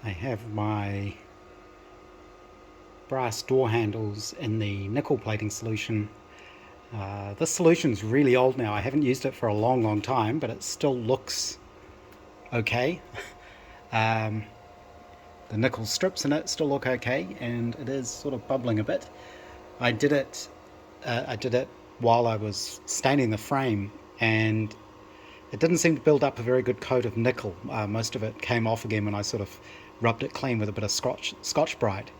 I have my brass door handles in the nickel plating solution. This solution is really old now. I haven't used it for a long time, but it still looks okay. The nickel strips in it still look okay, and it is sort of bubbling a bit. I did it while I was staining the frame, and it didn't seem to build up a very good coat of nickel. Most of it came off again when I sort of rubbed it clean with a bit of Scotch-Brite,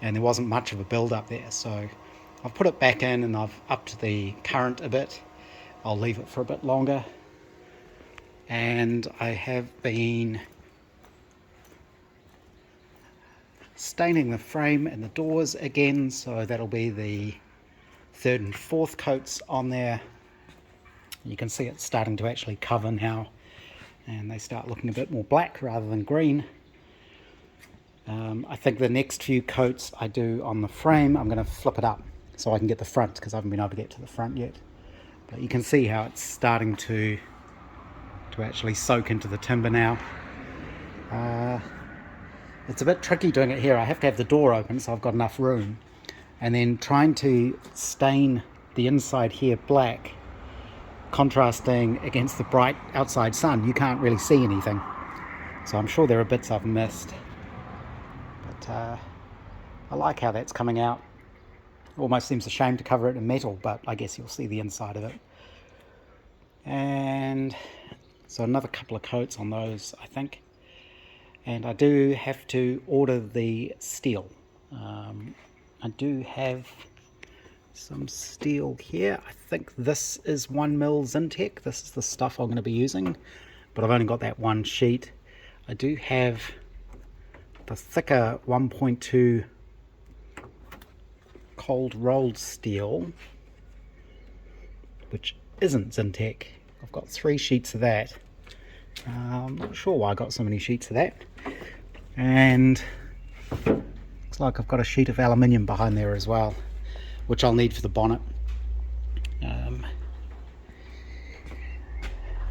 and there wasn't much of a build up there. So I've put it back in and I've upped the current a bit. I'll leave it for a bit longer. And I have been staining the frame and the doors again, so that'll be the third and fourth coats on there. You can see it's starting to actually cover now, and they start looking a bit more black rather than green. I think the next few coats I do on the frame, I'm going to flip it up so I can get the front, because I haven't been able to get to the front yet. But you can see how it's starting to actually soak into the timber now. It's a bit tricky doing it here. I have to have the door open so I've got enough room, and then trying to stain the inside here black, contrasting against the bright outside sun. You can't really see anything, so I'm sure there are bits I've missed, but I like how that's coming out. Almost seems a shame to cover it in metal, but I guess you'll see the inside of it. And so another couple of coats on those, I think. And I do have to order the steel. I do have some steel here. I think this is 1mm Zinc. This is the stuff I'm going to be using, but I've only got that one sheet. I do have the thicker 1.2 cold rolled steel, which isn't Zinc. I've got 3 sheets of that. I'm not sure why I got so many sheets of that. And looks like I've got a sheet of aluminium behind there as well, which I'll need for the bonnet.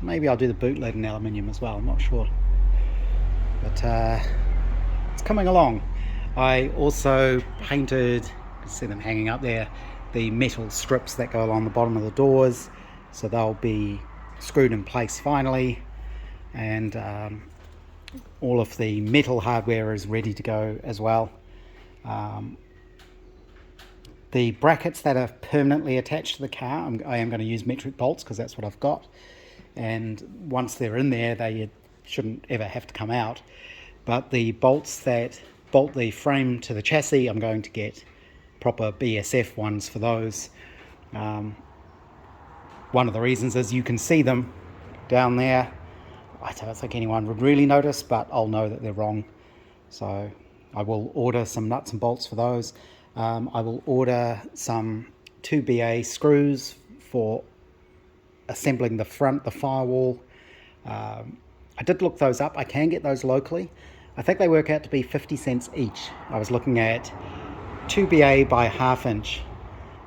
Maybe I'll do the boot lid in aluminium as well, I'm not sure. But it's coming along. I also painted, you can see them hanging up there, the metal strips that go along the bottom of the doors, so they'll be screwed in place finally. And all of the metal hardware is ready to go as well. The brackets that are permanently attached to the car, I am going to use metric bolts because that's what I've got, and once they're in there they shouldn't ever have to come out. But the bolts that bolt the frame to the chassis, I'm going to get proper BSF ones for those. One of the reasons is you can see them down there. I don't think anyone would really notice, but I'll know that they're wrong. So I will order some nuts and bolts for those. I will order some 2BA screws for assembling the front, the firewall. I did look those up. I can get those locally. I think they work out to be 50 cents each. I was looking at 2BA by 1/2 inch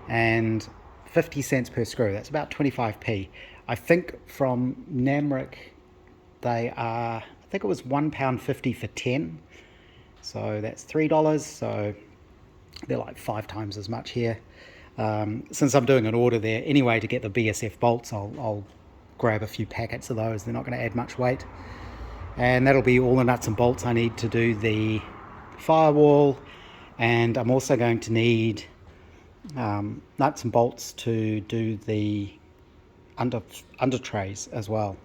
and 50 cents per screw. That's about 25p. I think from Namrick they are, I think it was £1.50 for 10, so that's $3, so they're like 5 times as much here. Since I'm doing an order there anyway to get the BSF bolts, I'll grab a few packets of those. They're not going to add much weight, and that'll be all the nuts and bolts I need to do the firewall. And I'm also going to need nuts and bolts to do the under trays as well.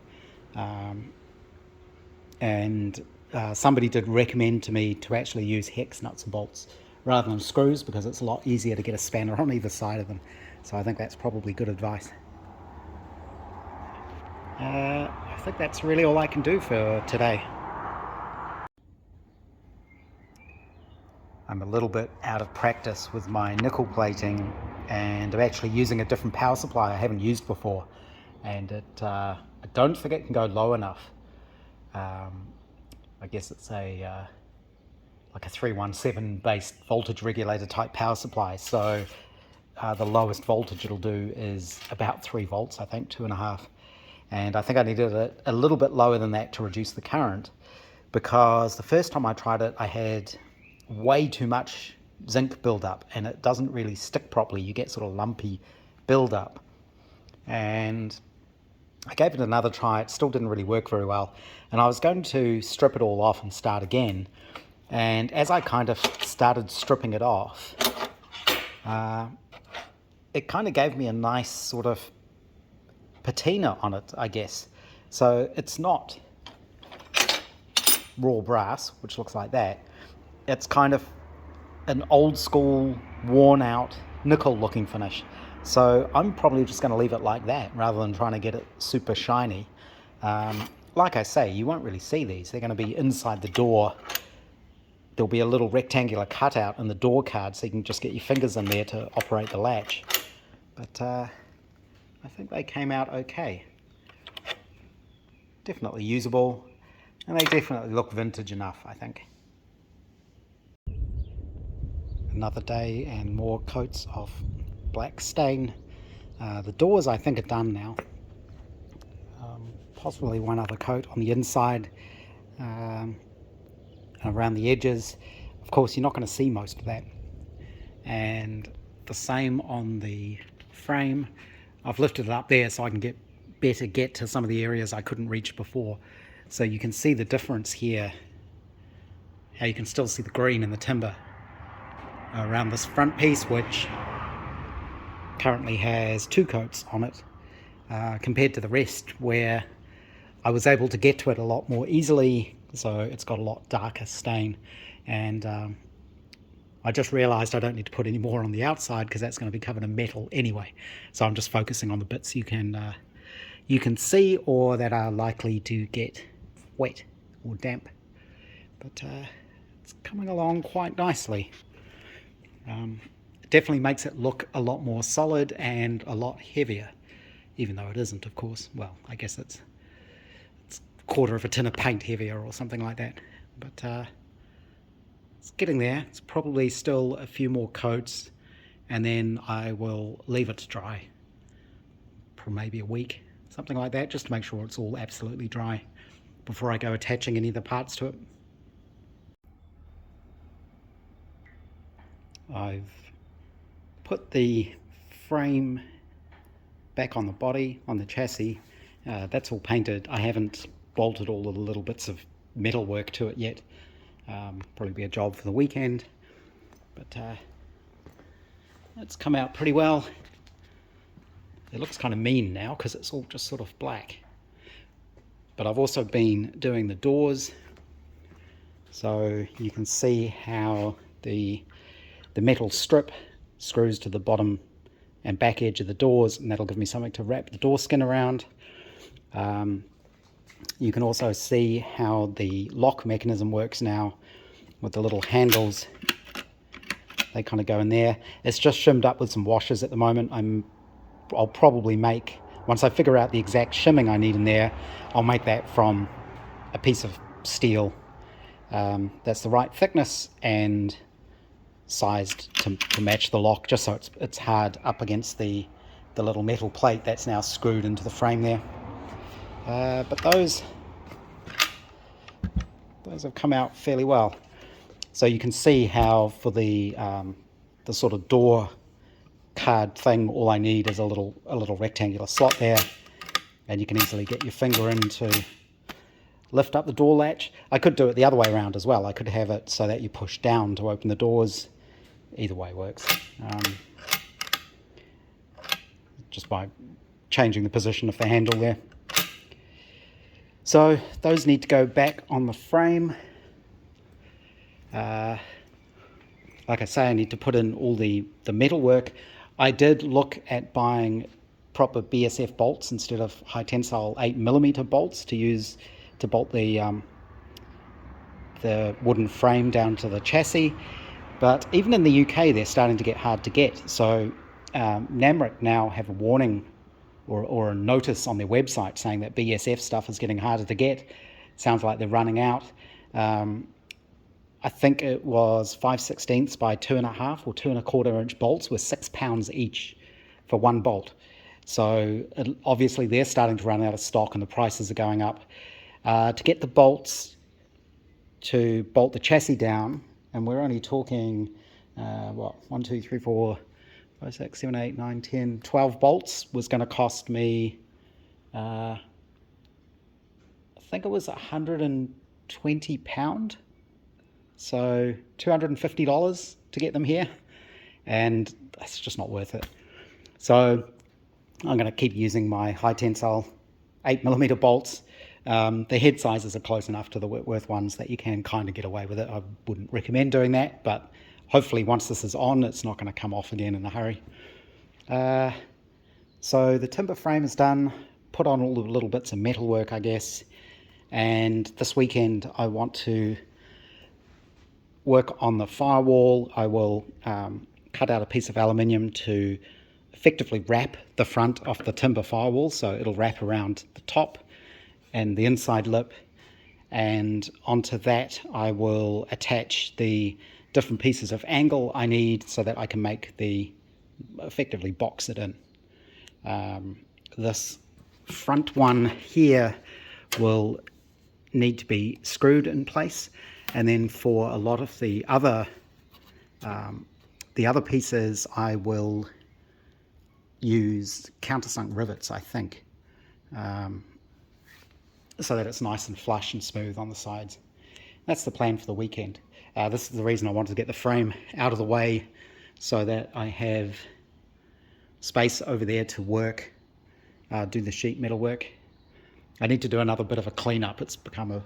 And somebody did recommend to me to actually use hex nuts and bolts rather than screws, because it's a lot easier to get a spanner on either side of them. So I think that's probably good advice. I think that's really all I can do for today. I'm a little bit out of practice with my nickel plating, and I'm actually using a different power supply I haven't used before, and I don't think it can go low enough. I guess it's a like a 317 based voltage regulator type power supply, so the lowest voltage it'll do is about 3 volts, I think 2.5, and I think I needed it a little bit lower than that to reduce the current. because the first time I tried it, I had way too much zinc buildup, and it doesn't really stick properly. You get sort of lumpy buildup. And I gave it another try. It still didn't really work very well. And I was going to strip it all off and start again. And as I kind of started stripping it off, it kind of gave me a nice sort of patina on it, I guess. So it's not raw brass, which looks like that. It's kind of an old school, worn out, nickel looking finish. So I'm probably just going to leave it like that rather than trying to get it super shiny. Like I say, you won't really see these. They're going to be inside the door. There'll be a little rectangular cutout in the door card so you can just get your fingers in there to operate the latch. But I think they came out okay. Definitely usable, and they definitely look vintage enough, I think. Another day and more coats of black stain. The doors I think are done now. Possibly one other coat on the inside, around the edges. Of course, you're not going to see most of that. And the same on the frame. I've lifted it up there so I can better get to some of the areas I couldn't reach before. So you can see the difference here, how you can still see the green in the timber around this front piece, which currently has 2 coats on it, compared to the rest where I was able to get to it a lot more easily. So it's got a lot darker stain, and I just realized I don't need to put any more on the outside because that's going to be covered in metal anyway. So I'm just focusing on the bits you can see or that are likely to get wet or damp. But it's coming along quite nicely. It definitely makes it look a lot more solid and a lot heavier, even though it isn't, of course. Well, I guess it's a quarter of a tin of paint heavier or something like that. But it's getting there. It's probably still a few more coats, and then I will leave it to dry for maybe a week, something like that, just to make sure it's all absolutely dry before I go attaching any of the parts to it. I've put the frame back on the body, on the chassis. That's all painted. I haven't bolted all of the little bits of metal work to it yet. Probably be a job for the weekend, but it's come out pretty well. It looks kind of mean now because it's all just sort of black. But I've also been doing the doors, so you can see how the metal strip screws to the bottom and back edge of the doors, and that'll give me something to wrap the door skin around. You can also see how the lock mechanism works now with the little handles. They kind of go in there. It's just shimmed up with some washers at the moment. I'll probably make, once I figure out the exact shimming I need in there, I'll make that from a piece of steel that's the right thickness and sized to match the lock, just so it's hard up against the little metal plate that's now screwed into the frame there. But those have come out fairly well. So you can see how for the sort of door card thing, all I need is a little rectangular slot there, and you can easily get your finger in to lift up the door latch. I could do it the other way around as well. I could have it so that you push down to open the doors. Either way works. Just by changing the position of the handle there. So those need to go back on the frame. Like I say, I need to put in all the metal work. I did look at buying proper BSF bolts instead of high tensile 8mm bolts to use to bolt the wooden frame down to the chassis. But even in the UK, they're starting to get hard to get. So Namric now have a warning or a notice on their website saying that BSF stuff is getting harder to get. Sounds like they're running out. I think it was 5/16 by 2.5 or 2.25 inch bolts with £6 each for one bolt. So obviously they're starting to run out of stock and the prices are going up. To get the bolts to bolt the chassis down, and we're only talking, 1, 2, 3, 4, 5, 6, 7, 8, 9, 10, 12 bolts was going to cost me, I think it was £120, so $250 to get them here, and that's just not worth it. So I'm going to keep using my high tensile 8mm bolts. The head sizes are close enough to the Whitworth ones that you can kind of get away with it. I wouldn't recommend doing that, but hopefully once this is on, it's not going to come off again in a hurry. So the timber frame is done, put on all the little bits of metalwork, I guess, and this weekend I want to work on the firewall. I will cut out a piece of aluminium to effectively wrap the front of the timber firewall, so it'll wrap around the top and the inside lip, and onto that I will attach the different pieces of angle I need so that I can make effectively box it in. This front one here will need to be screwed in place, and then for a lot of the other pieces I will use countersunk rivets, I think, so that it's nice and flush and smooth on the sides. That's the plan for the weekend. This is the reason I wanted to get the frame out of the way, so that I have space over there to work, do the sheet metal work. I need to do another bit of a cleanup. It's become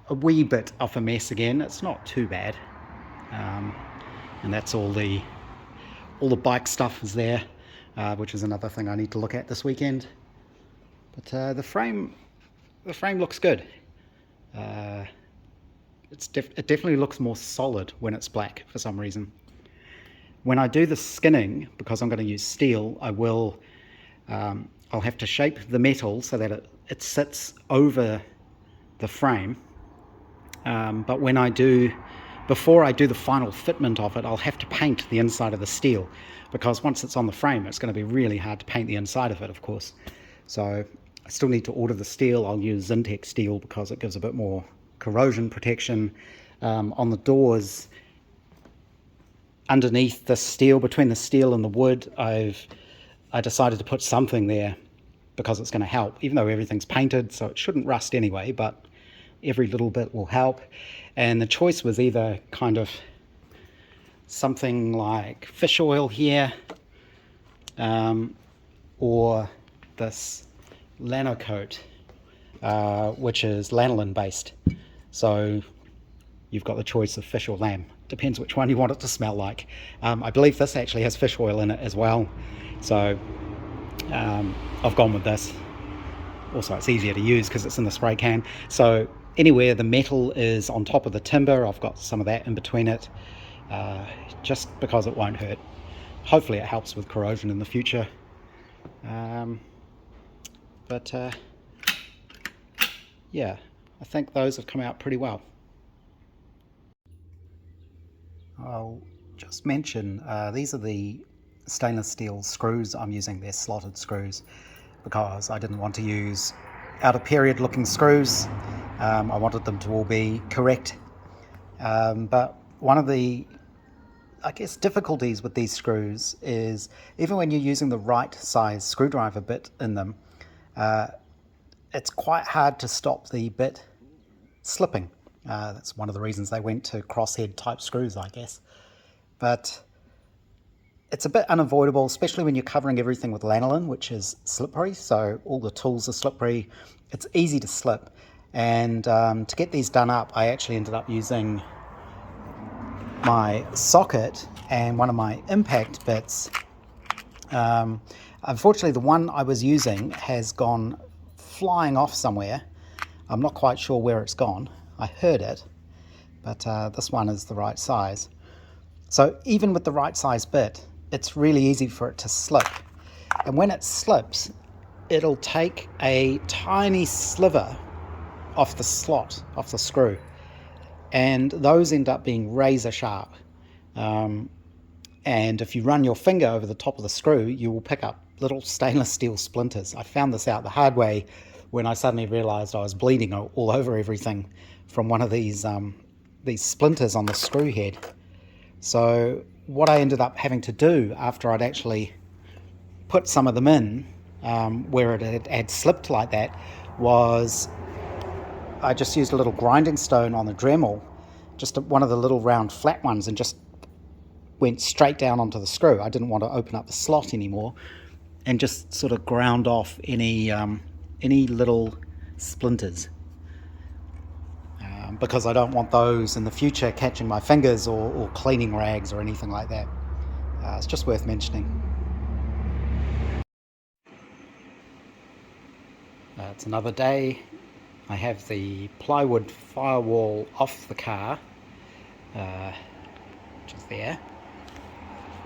a wee bit of a mess again. It's not too bad, and that's all the bike stuff is there, which is another thing I need to look at this weekend. But the frame looks good. It definitely looks more solid when it's black for some reason. When I do the skinning, because I'm going to use steel, I'll have to shape the metal so that it sits over the frame. But before I do the final fitment of it, I'll have to paint the inside of the steel, because once it's on the frame, it's going to be really hard to paint the inside of it, of course. So I still need to order the steel. I'll use Zintex steel because it gives a bit more corrosion protection. On the doors, underneath the steel, between the steel and the wood, I decided to put something there because it's going to help, even though everything's painted, so it shouldn't rust anyway, but every little bit will help. And the choice was either kind of something like fish oil here, or this Lanocoat, which is lanolin based. So you've got the choice of fish or lamb. Depends which one you want it to smell like. I believe this actually has fish oil in it as well, so I've gone with this. Also, it's easier to use because it's in the spray can. So anywhere the metal is on top of the timber, I've got some of that in between it, just because it won't hurt. Hopefully it helps with corrosion in the future. Yeah, I think those have come out pretty well. I'll just mention, these are the stainless steel screws I'm using. They're slotted screws because I didn't want to use out of period looking screws. I wanted them to all be correct. But one of the, I guess, difficulties with these screws is even when you're using the right size screwdriver bit in them, it's quite hard to stop the bit slipping. That's one of the reasons they went to crosshead type screws, I guess. But it's a bit unavoidable, especially when you're covering everything with lanolin, which is slippery, so all the tools are slippery. It's easy to slip. And to get these done up, I actually ended up using my socket and one of my impact bits. Unfortunately, the one I was using has gone flying off somewhere. I'm not quite sure where it's gone. I heard it, but this one is the right size. So even with the right size bit, it's really easy for it to slip. And when it slips, it'll take a tiny sliver off the slot, off the screw. And those end up being razor sharp. And if you run your finger over the top of the screw, you will pick up little stainless steel splinters. I found this out the hard way when I suddenly realized I was bleeding all over everything from one of these splinters on the screw head. So what I ended up having to do after I'd actually put some of them in, where it had slipped like that, was I just used a little grinding stone on the Dremel, just one of the little round flat ones, and just went straight down onto the screw. I didn't want to open up the slot anymore, and just sort of ground off any little splinters, because I don't want those in the future catching my fingers or cleaning rags or anything like that. It's just worth mentioning. It's another day. I have the plywood firewall off the car, which is there,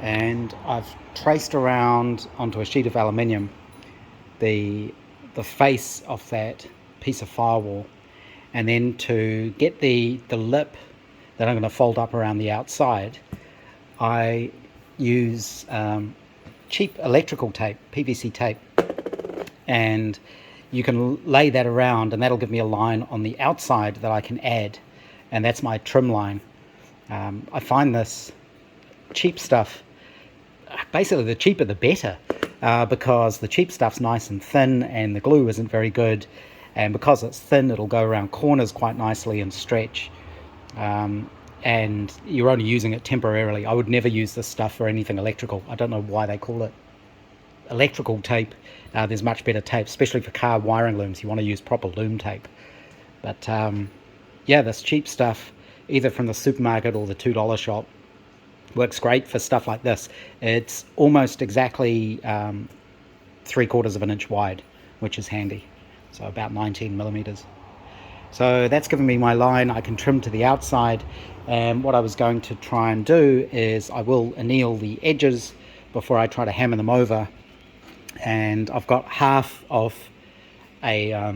and I've traced around onto a sheet of aluminium the face of that piece of firewall, and then to get the lip that I'm going to fold up around the outside, I use cheap electrical tape, PVC tape, and you can lay that around, and that'll give me a line on the outside that I can add, and that's my trim line. I find this cheap stuff, basically the cheaper the better, because the cheap stuff's nice and thin and the glue isn't very good, and because it's thin it'll go around corners quite nicely and stretch, and you're only using it temporarily. I would never use this stuff for anything electrical. I don't know why they call it electrical tape. There's much better tape, especially for car wiring looms. You want to use proper loom tape. But yeah, this cheap stuff, either from the supermarket or the $2 shop, works great for stuff like this. It's almost exactly 3/4 of an inch wide, which is handy. So about 19 millimeters. So that's given me my line. I can trim to the outside, and what I was going to try and do is I will anneal the edges before I try to hammer them over. And I've got half of a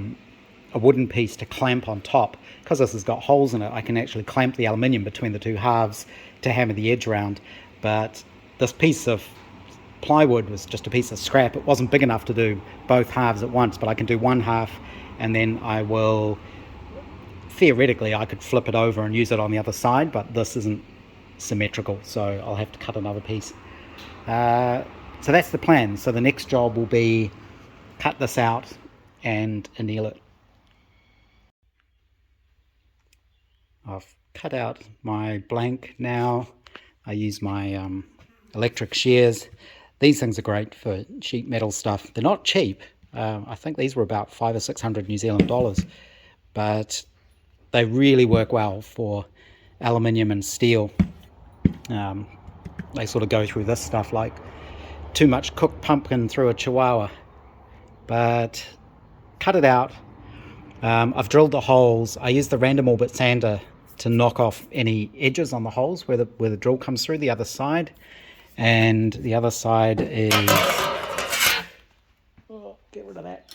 wooden piece to clamp on top. Because this has got holes in it, I can actually clamp the aluminium between the two halves to hammer the edge around. But this piece of plywood was just a piece of scrap. It wasn't big enough to do both halves at once, but I can do one half, and then I will, theoretically I could flip it over and use it on the other side, but this isn't symmetrical, so I'll have to cut another piece. So that's the plan. So the next job will be cut this out and anneal it. I've cut out my blank now. I use my electric shears. These things are great for sheet metal stuff. They're not cheap. I think these were about 500 or 600 New Zealand dollars, but they really work well for aluminium and steel. They sort of go through this stuff like too much cooked pumpkin through a chihuahua. But cut it out. I've drilled the holes. I use the random orbit sander to knock off any edges on the holes where the drill comes through the other side. And the other side is, get rid of that.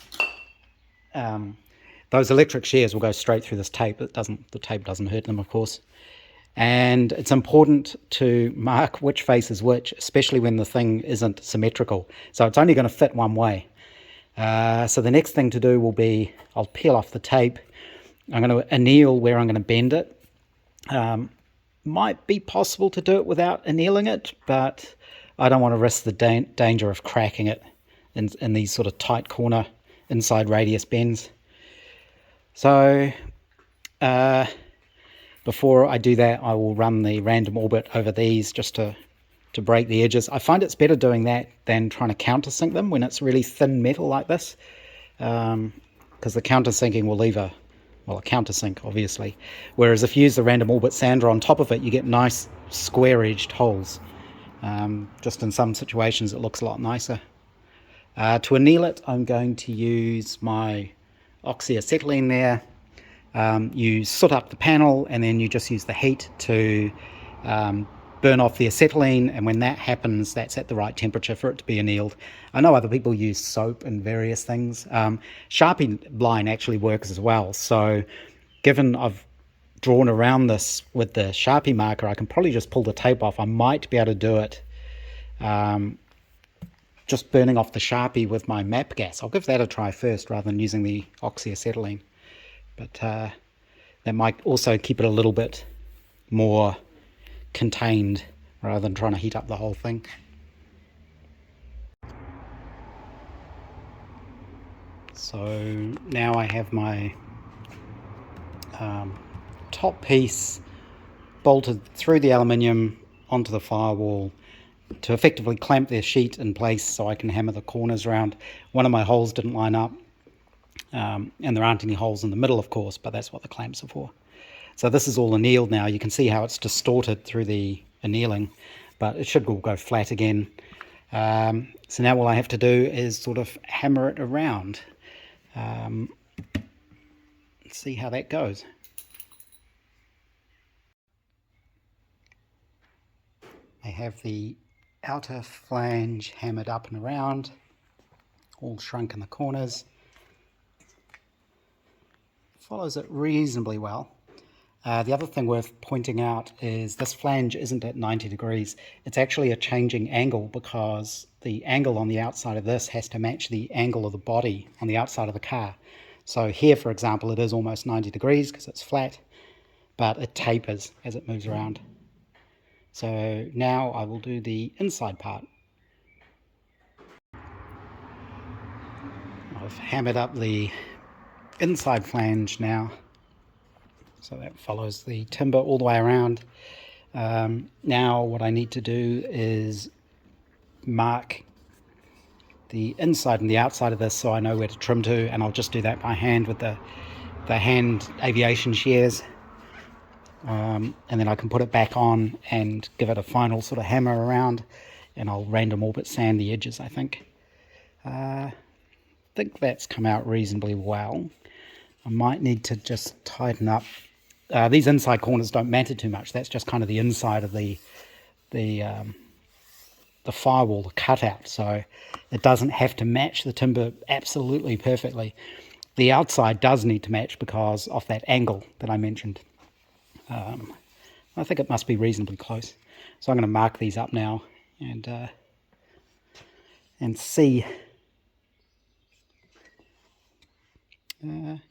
Those electric shears will go straight through this tape. The tape doesn't hurt them, of course. And it's important to mark which face is which, especially when the thing isn't symmetrical. So it's only going to fit one way. So the next thing to do will be, I'll peel off the tape. I'm going to anneal where I'm going to bend it. Might be possible to do it without annealing it, but I don't want to risk the danger of cracking it in these sort of tight corner inside radius bends. So before I do that, I will run the random orbit over these just to break the edges. I find it's better doing that than trying to countersink them when it's really thin metal like this, because the countersinking will leave a countersink, obviously. Whereas if you use the random orbit sander on top of it, you get nice square-edged holes. Just in some situations, it looks a lot nicer. To anneal it, I'm going to use my oxyacetylene there. You soot up the panel, and then you just use the heat to burn off the acetylene, and when that happens, that's at the right temperature for it to be annealed. I know other people use soap and various things. Sharpie line actually works as well, so given I've drawn around this with the Sharpie marker, I can probably just pull the tape off. I might be able to do it just burning off the Sharpie with my MAP gas. I'll give that a try first rather than using the oxyacetylene. But that might also keep it a little bit more contained rather than trying to heat up the whole thing. So now I have my top piece bolted through the aluminium onto the firewall to effectively clamp their sheet in place so I can hammer the corners around. One of my holes didn't line up, and there aren't any holes in the middle, of course, but that's what the clamps are for. So this is all annealed now. You can see how it's distorted through the annealing, but it should all go flat again. So now all I have to do is sort of hammer it around. See how that goes. I have the outer flange hammered up and around, all shrunk in the corners. Follows it reasonably well. The other thing worth pointing out is this flange isn't at 90 degrees. It's actually a changing angle because the angle on the outside of this has to match the angle of the body on the outside of the car. So here, for example, it is almost 90 degrees because it's flat, but it tapers as it moves around. So now I will do the inside part. I've hammered up the inside flange now, so that follows the timber all the way around. Now what I need to do is mark the inside and the outside of this so I know where to trim to, and I'll just do that by hand with the hand aviation shears. And then I can put it back on and give it a final sort of hammer around, and I'll random orbit sand the edges, I think. I think that's come out reasonably well. I might need to just tighten up. These inside corners don't matter too much. That's just kind of the inside of the firewall, the cutout. So it doesn't have to match the timber absolutely perfectly. The outside does need to match because of that angle that I mentioned. I think it must be reasonably close. So I'm going to mark these up now and see.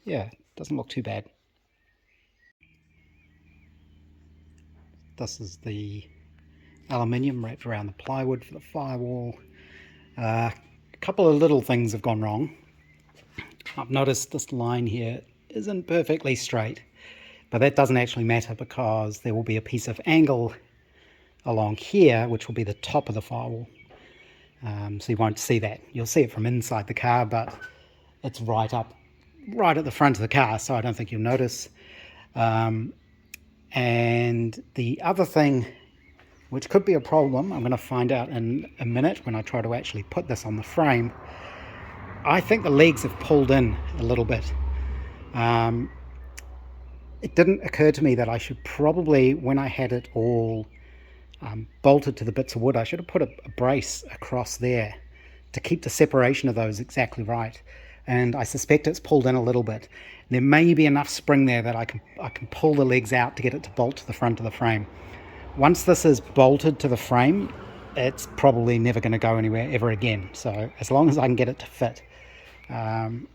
Yeah, doesn't look too bad. This is the aluminium wrapped around the plywood for the firewall. A couple of little things have gone wrong. I've noticed this line here isn't perfectly straight, but that doesn't actually matter because there will be a piece of angle along here which will be the top of the firewall. So you won't see that. You'll see it from inside the car, but it's right at the front of the car, so I don't think you'll notice. And the other thing, which could be a problem, I'm going to find out in a minute when I try to actually put this on the frame. I think the legs have pulled in a little bit. It didn't occur to me that I should probably, when I had it all bolted to the bits of wood, I should have put a brace across there to keep the separation of those exactly right. And I suspect it's pulled in a little bit. There may be enough spring there that I can pull the legs out to get it to bolt to the front of the frame. Once this is bolted to the frame, it's probably never going to go anywhere ever again. So as long as I can get it to fit. And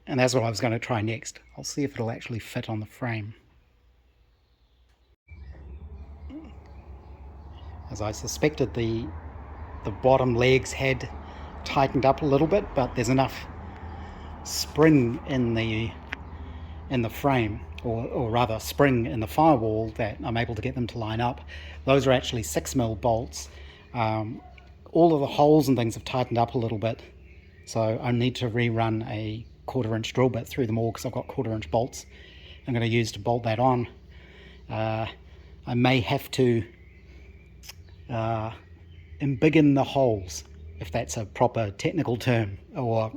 that's what I was going to try next. I'll see if it'll actually fit on the frame. As I suspected, the bottom legs had tightened up a little bit, but there's enough spring in the frame, or rather spring in the firewall, that I'm able to get them to line up. Those are actually 6mm bolts. All of the holes and things have tightened up a little bit, so I need to rerun a 1/4" drill bit through them all because I've got 1/4" bolts I'm going to use to bolt that on. I may have to embiggen the holes, if that's a proper technical term, or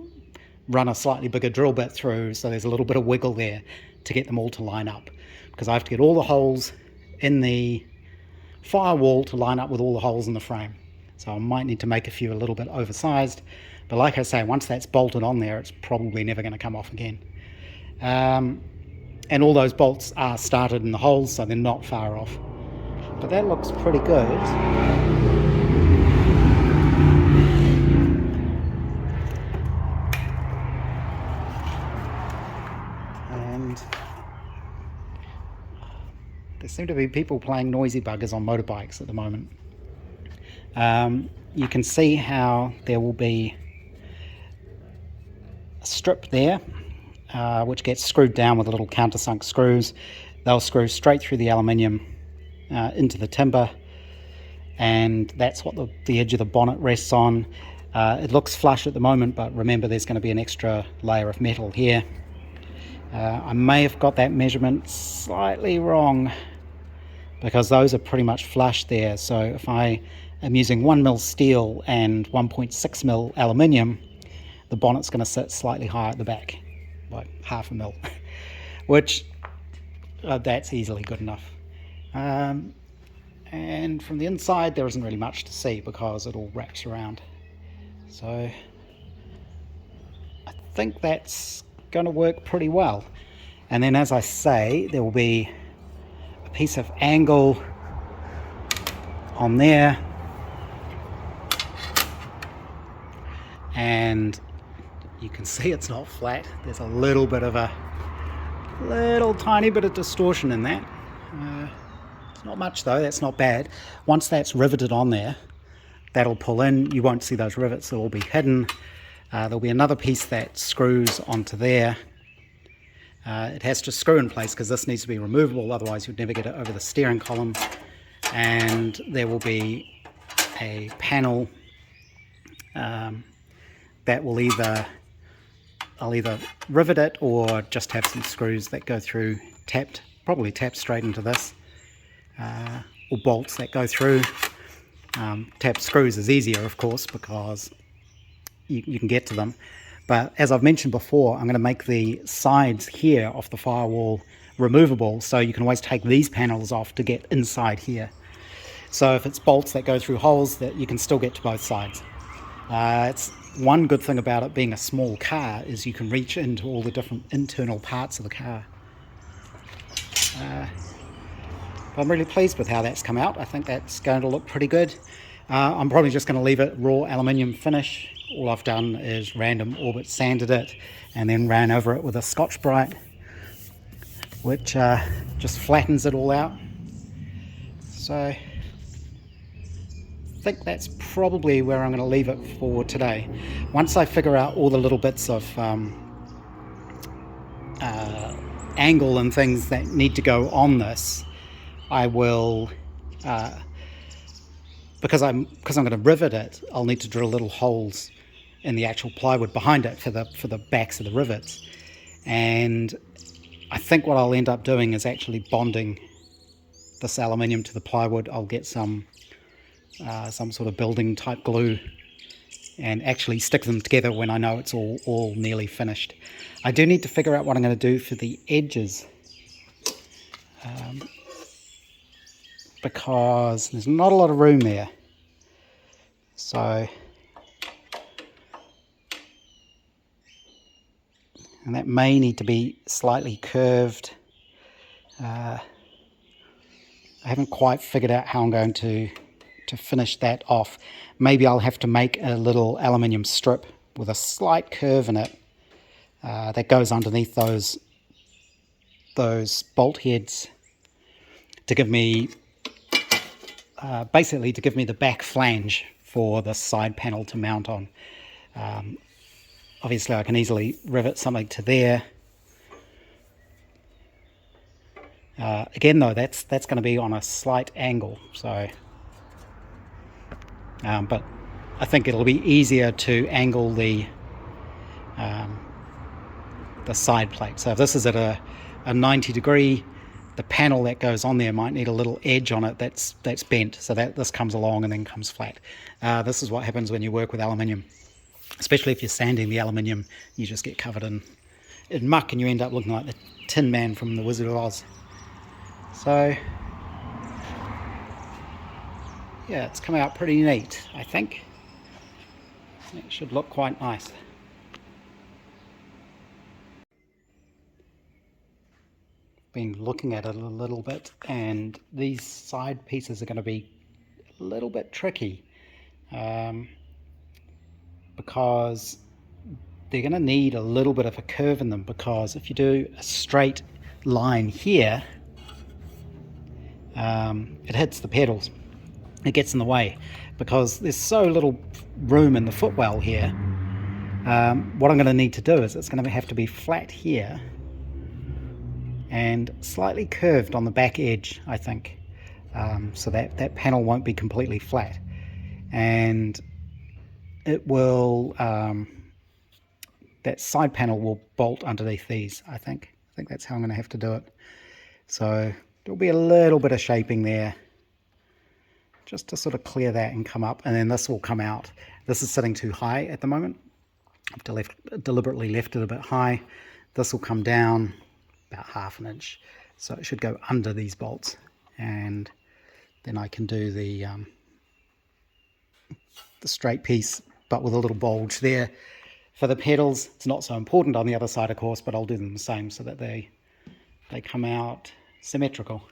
run a slightly bigger drill bit through so there's a little bit of wiggle there to get them all to line up, because I have to get all the holes in the firewall to line up with all the holes in the frame. So I might need to make a few a little bit oversized, but like I say, once that's bolted on there, it's probably never going to come off again. And all those bolts are started in the holes, so they're not far off. But that looks pretty good. There seem to be people playing noisy buggers on motorbikes at the moment. You can see how there will be a strip there, which gets screwed down with little countersunk screws. They'll screw straight through the aluminium into the timber, and that's what the edge of the bonnet rests on. It looks flush at the moment, but remember there's going to be an extra layer of metal here. I may have got that measurement slightly wrong, because those are pretty much flush there. So if I am using 1mm steel and 1.6mm aluminium, the bonnet's going to sit slightly higher at the back, like 1/2 mil, which that's easily good enough. And from the inside there isn't really much to see because it all wraps around. So I think that's going to work pretty well. And then, as I say, there will be a piece of angle on there, and you can see it's not flat. There's a little bit of a tiny bit of distortion in that. It's not much though, that's not bad. Once that's riveted on there, that'll pull in. You won't see those rivets, they'll all be hidden. There'll be another piece that screws onto there. It has to screw in place because this needs to be removable, otherwise you'd never get it over the steering column. And there will be a panel that will I'll either rivet it or just have some screws that go through, probably tapped straight into this, or bolts that go through. Tapped screws is easier, of course, because you can get to them. But as I've mentioned before, I'm going to make the sides here of the firewall removable, so you can always take these panels off to get inside here. So if it's bolts that go through holes, that you can still get to both sides. It's one good thing about it being a small car is you can reach into all the different internal parts of the car. I'm really pleased with how that's come out. I think that's going to look pretty good. I'm probably just going to leave it raw aluminium finish. All I've done is random orbit sanded it and then ran over it with a Scotch-Brite, which just flattens it all out. So I think that's probably where I'm going to leave it for today. Once I figure out all the little bits of angle and things that need to go on this, I will, because I'm going to rivet it, I'll need to drill little holes in the actual plywood behind it for the backs of the rivets. And I think what I'll end up doing is actually bonding this aluminium to the plywood. I'll get some sort of building type glue and actually stick them together when I know it's all nearly finished. I do need to figure out what I'm going to do for the edges, because there's not a lot of room there. So, and that may need to be slightly curved. I haven't quite figured out how I'm going to finish that off. Maybe I'll have to make a little aluminium strip with a slight curve in it that goes underneath those bolt heads to give me basically to give me the back flange for the side panel to mount on. Obviously I can easily rivet something to there. Again though, that's going to be on a slight angle, so but I think it'll be easier to angle the side plate. So if this is at a 90 degree, the panel that goes on there might need a little edge on it that's bent, so that this comes along and then comes flat. This is what happens when you work with aluminium, especially if you're sanding the aluminium. You just get covered in muck and you end up looking like the Tin Man from the Wizard of Oz. So yeah, it's come out pretty neat, I think. It should look quite nice. Been looking at it a little bit, and these side pieces are going to be a little bit tricky because they're going to need a little bit of a curve in them, because if you do a straight line here, it hits the pedals. It gets in the way because there's so little room in the footwell here. What I'm going to need to do is it's going to have to be flat here and slightly curved on the back edge, I think, so that panel won't be completely flat. And it will, that side panel will bolt underneath these, I think. I think that's how I'm going to have to do it. So there'll be a little bit of shaping there, just to sort of clear that and come up, and then this will come out. This is sitting too high at the moment. I've deliberately left it a bit high. This will come down about 1/2 inch, so it should go under these bolts, and then I can do the straight piece, but with a little bulge there for the pedals. It's not so important on the other side, of course, but I'll do them the same so that they come out symmetrical.